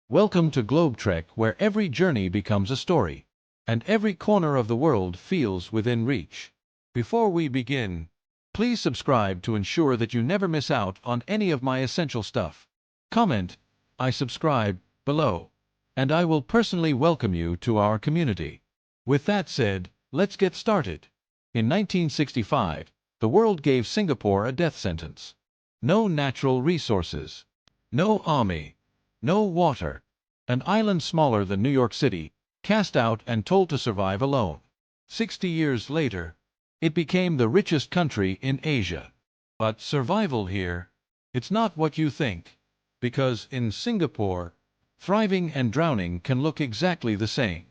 Welcome to Globe Trek, where every journey becomes a story, and every corner of the world feels within reach. Before we begin, please subscribe to ensure that you never miss out on any of my essential stuff. Comment, "I subscribe," below, and I will personally welcome you to our community. With that said, let's get started. In 1965, the world gave Singapore a death sentence. No natural resources, no army, no water. An island smaller than New York City, cast out and told to survive alone. 60 years later, it became the richest country in Asia. But survival here, it's not what you think. Because in Singapore, thriving and drowning can look exactly the same.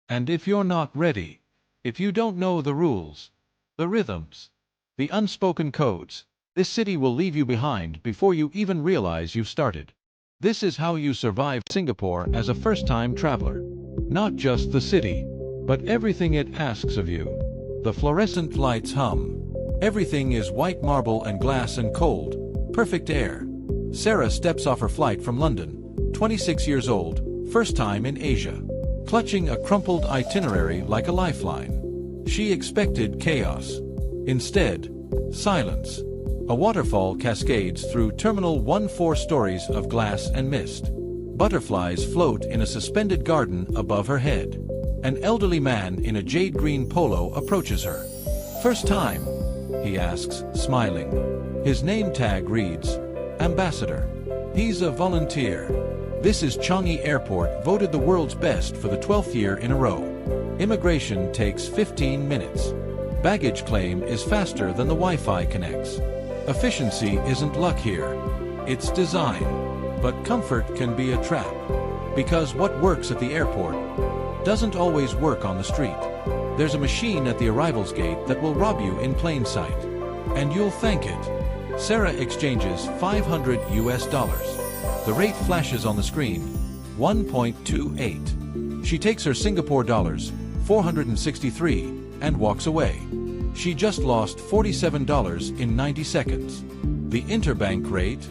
And if you're not ready, if you don't know the rules, the rhythms, the unspoken codes, this city will leave you behind before you even realize you've started. This is how you survive Singapore as a first-time traveler. Not just the city, but everything it asks of you. The fluorescent lights hum. Everything is white marble and glass and cold, perfect air. Sarah steps off her flight from London, 26 years old, first time in Asia. Clutching a crumpled itinerary like a lifeline. She expected chaos. Instead, silence. A waterfall cascades through Terminal 1, 4 stories of glass and mist. Butterflies float in a suspended garden above her head. An elderly man in a jade green polo approaches her. "First time?" he asks, smiling. His name tag reads, "Ambassador." He's a volunteer. This is Changi Airport, voted the world's best for the 12th year in a row. Immigration takes 15 minutes. Baggage claim is faster than the Wi-Fi connects. Efficiency isn't luck here, it's design. But comfort can be a trap. Because what works at the airport doesn't always work on the street. There's a machine at the arrivals gate that will rob you in plain sight. And you'll thank it. Sarah exchanges $500. The rate flashes on the screen, 1.28. She takes her Singapore dollars, 463, and walks away. She just lost $47 in 90 seconds. The interbank rate?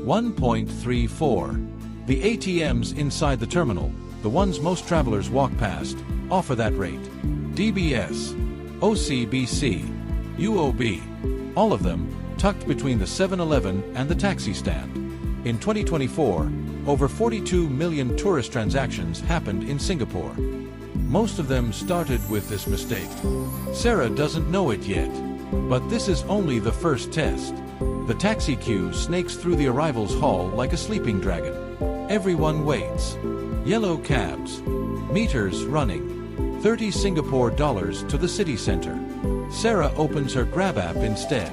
1.34. The ATMs inside the terminal, the ones most travelers walk past, offer that rate. DBS, OCBC, UOB, all of them tucked between the 7-Eleven and the taxi stand. In 2024, over 42 million tourist transactions happened in Singapore. Most of them started with this mistake. Sarah doesn't know it yet. But this is only the first test. The taxi queue snakes through the arrivals hall like a sleeping dragon. Everyone waits. Yellow cabs. Meters running. 30 Singapore dollars to the city center. Sarah opens her Grab app instead.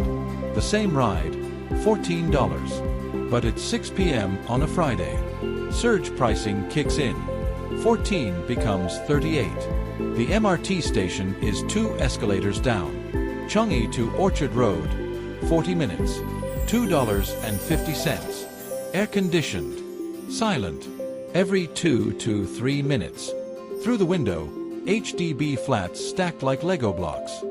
The same ride, $14. But it's 6 p.m. on a Friday. Surge pricing kicks in. 14 becomes 38. The MRT station is 2 escalators down. Changi to Orchard Road, 40 minutes, $2.50. Air-conditioned, silent, every 2 to 3 minutes. Through the window, HDB flats stacked like Lego blocks.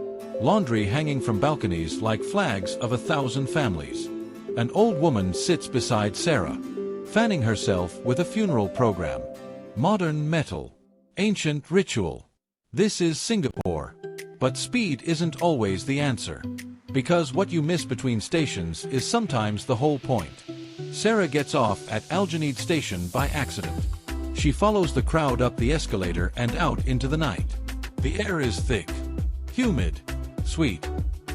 Laundry hanging from balconies like flags of 1,000 families. An old woman sits beside Sarah, fanning herself with a funeral program. Modern metal. Ancient ritual. This is Singapore. But speed isn't always the answer. Because what you miss between stations is sometimes the whole point. Sarah gets off at Algenede Station by accident. She follows the crowd up the escalator and out into the night. The air is thick, humid, sweet,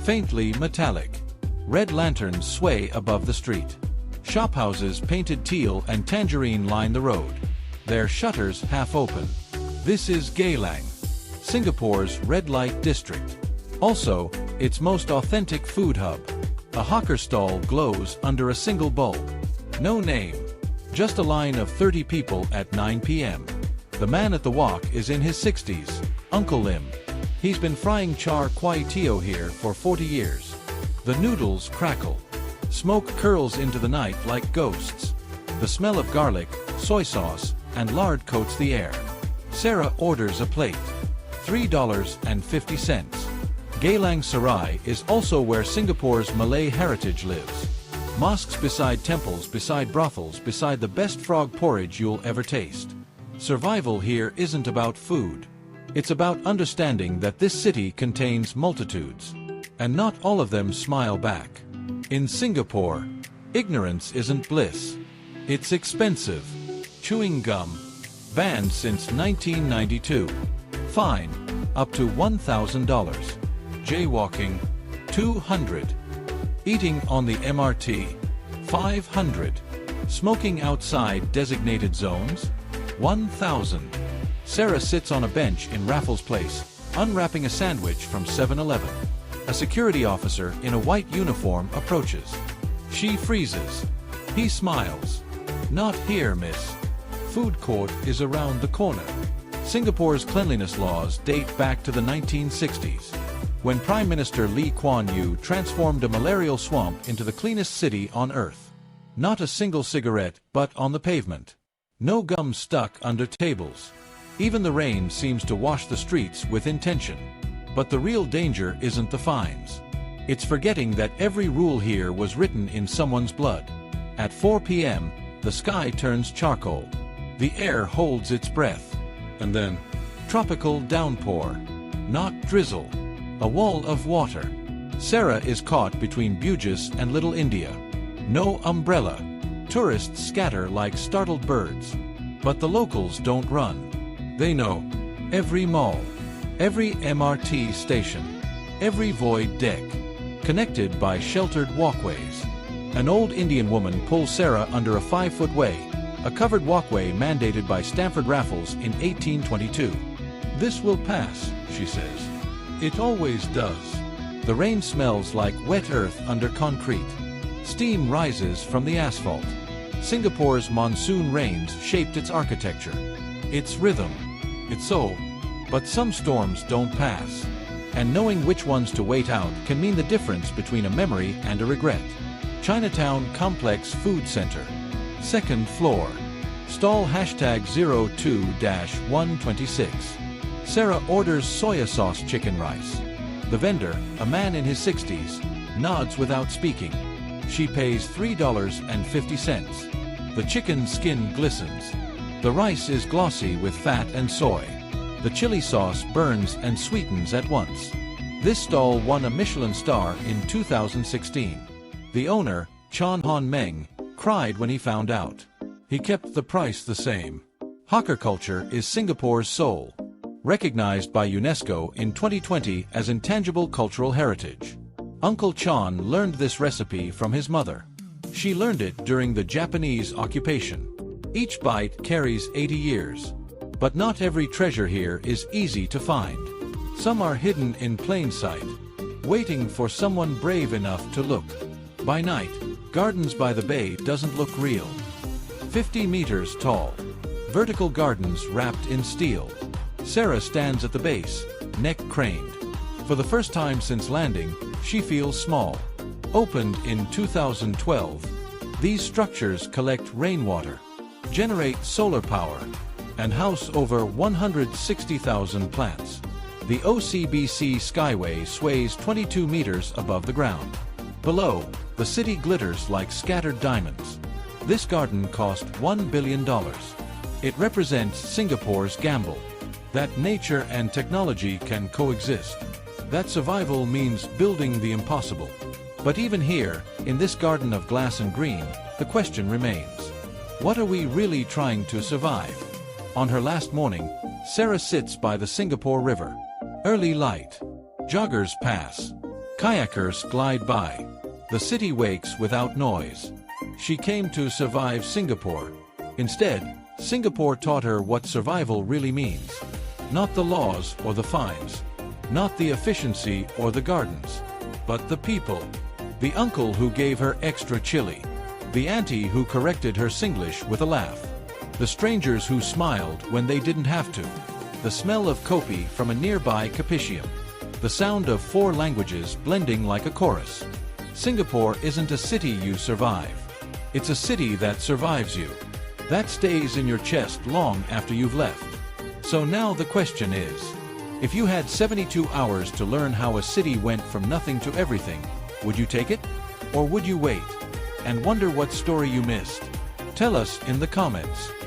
faintly metallic. Red lanterns sway above the street. Shophouses painted teal and tangerine line the road. Their shutters half open. This is Geylang, Singapore's red light district. Also, its most authentic food hub. A hawker stall glows under a single bulb. No name. Just a line of 30 people at 9 p.m. The man at the wok is in his 60s, Uncle Lim. He's been frying char kway teow here for 40 years. The noodles crackle. Smoke curls into the night like ghosts. The smell of garlic, soy sauce, and lard coats the air. Sarah orders a plate. $3.50. Geylang Serai is also where Singapore's Malay heritage lives. Mosques beside temples, beside brothels, beside the best frog porridge you'll ever taste. Survival here isn't about food. It's about understanding that this city contains multitudes, and not all of them smile back. In Singapore, ignorance isn't bliss. It's expensive. Chewing gum, banned since 1992. Fine, up to $1,000. Jaywalking, $200. Eating on the MRT, $500. Smoking outside designated zones, $1,000. Sarah sits on a bench in Raffles Place, unwrapping a sandwich from 7-Eleven. A security officer in a white uniform approaches. She freezes. He smiles. "Not here, miss. Food court is around the corner." Singapore's cleanliness laws date back to the 1960s, when Prime Minister Lee Kuan Yew transformed a malarial swamp into the cleanest city on earth. Not a single cigarette butt on the pavement. No gum stuck under tables. Even the rain seems to wash the streets with intention. But the real danger isn't the fines. It's forgetting that every rule here was written in someone's blood. At 4 p.m., the sky turns charcoal. The air holds its breath. And then, tropical downpour. Not drizzle. A wall of water. Sarah is caught between Bugis and Little India. No umbrella. Tourists scatter like startled birds. But the locals don't run. They know every mall, every MRT station, every void deck, connected by sheltered walkways. An old Indian woman pulls Sarah under a 5-foot way, a covered walkway mandated by Stamford Raffles in 1822. "This will pass," she says. It always does. The rain smells like wet earth under concrete. Steam rises from the asphalt. Singapore's monsoon rains shaped its architecture, its rhythm, its soul. But some storms don't pass. And knowing which ones to wait out can mean the difference between a memory and a regret. Chinatown Complex Food Center. 2nd floor. Stall #02-126. Sarah orders soya sauce chicken rice. The vendor, a man in his 60s, nods without speaking. She pays $3.50. The chicken skin glistens. The rice is glossy with fat and soy. The chili sauce burns and sweetens at once. This stall won a Michelin star in 2016. The owner, Chan Hon Meng, cried when he found out. He kept the price the same. Hawker culture is Singapore's soul. Recognized by UNESCO in 2020 as intangible cultural heritage. Uncle Chan learned this recipe from his mother. She learned it during the Japanese occupation. Each bite carries 80 years. But not every treasure here is easy to find. Some are hidden in plain sight, waiting for someone brave enough to look. By night, Gardens by the Bay doesn't look real. 50 meters tall. Vertical gardens wrapped in steel. Sarah stands at the base, neck craned. For the first time since landing, she feels small. Opened in 2012, these structures collect rainwater, generate solar power, and house over 160,000 plants. The OCBC Skyway sways 22 meters above the ground. Below, the city glitters like scattered diamonds. This garden cost $1 billion. It represents Singapore's gamble. That nature and technology can coexist. That survival means building the impossible. But even here, in this garden of glass and green, the question remains. What are we really trying to survive? On her last morning, Sarah sits by the Singapore River. Early light. Joggers pass. Kayakers glide by. The city wakes without noise. She came to survive Singapore. Instead, Singapore taught her what survival really means. Not the laws or the fines. Not the efficiency or the gardens. But the people. The uncle who gave her extra chili. The auntie who corrected her Singlish with a laugh. The strangers who smiled when they didn't have to. The smell of kopi from a nearby capicium. The sound of 4 languages blending like a chorus. Singapore isn't a city you survive. It's a city that survives you. That stays in your chest long after you've left. So now the question is, if you had 72 hours to learn how a city went from nothing to everything, would you take it? Or would you wait? and wonder what story you missed? Tell us in the comments.